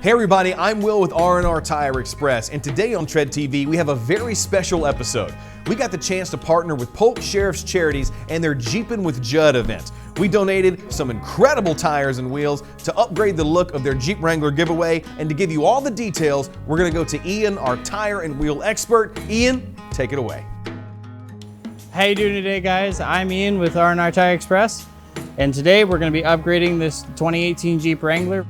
Hey everybody, I'm Will with RNR Tire Express, and today on Tread TV we have a very special episode. We got the chance to partner with Polk Sheriff's Charities and their Jeepin With Judd event. We donated some incredible tires and wheels to upgrade the look of their Jeep Wrangler giveaway, and to give you all the details, we're going to go to Ian, our tire and wheel expert. Ian, take it away. How you doing today, guys? I'm Ian with RNR Tire Express, and today we're going to be upgrading this 2018 Jeep Wrangler.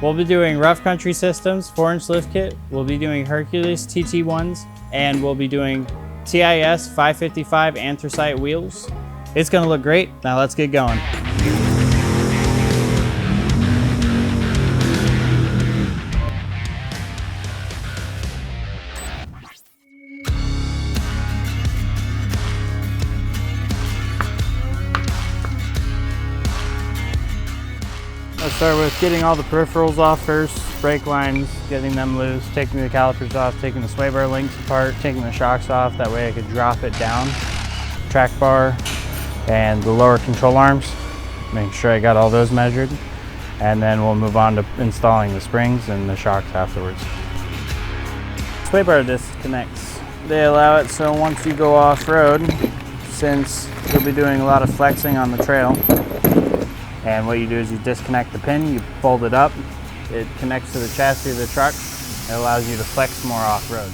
We'll be doing rough country systems, 4-inch lift kit. We'll be doing Hercules TT1s, and we'll be doing TIS 555 anthracite wheels. It's gonna look great. Now let's get going. Let's start with getting all the peripherals off first, brake lines, getting them loose, taking the calipers off, taking the sway bar links apart, taking the shocks off, that way I could drop it down, track bar, and the lower control arms. Make sure I got all those measured, and then we'll move on to installing the springs and the shocks afterwards. Sway bar disconnects. They allow it so once you go off-road, since you'll be doing a lot of flexing on the trail, and what you do is you disconnect the pin, you fold it up, it connects to the chassis of the truck, it allows you to flex more off-road.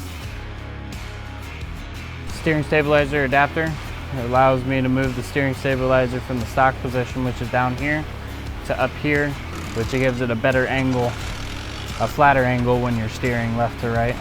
Steering stabilizer adapter, it allows me to move the steering stabilizer from the stock position, which is down here, to up here, which gives it a better angle, a flatter angle when you're steering left to right.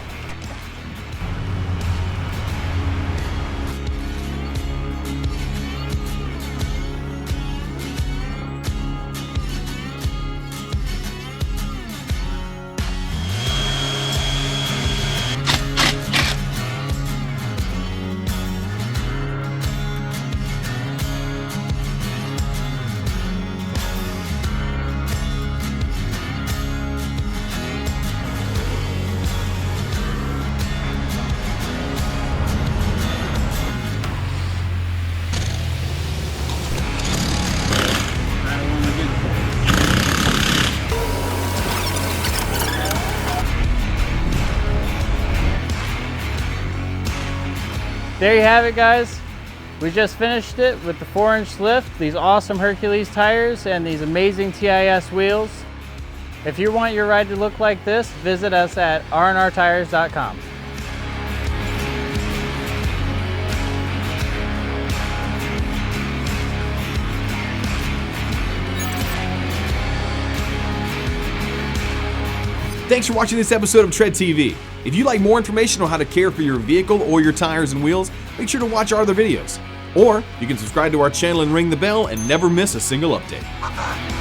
There you have it, guys. We just finished it with the 4-inch lift, these awesome Hercules tires, and these amazing TIS wheels. If you want your ride to look like this, visit us at rnrtires.com. Thanks for watching this episode of Tread TV. If you'd like more information on how to care for your vehicle or your tires and wheels, make sure to watch our other videos. Or you can subscribe to our channel and ring the bell and never miss a single update.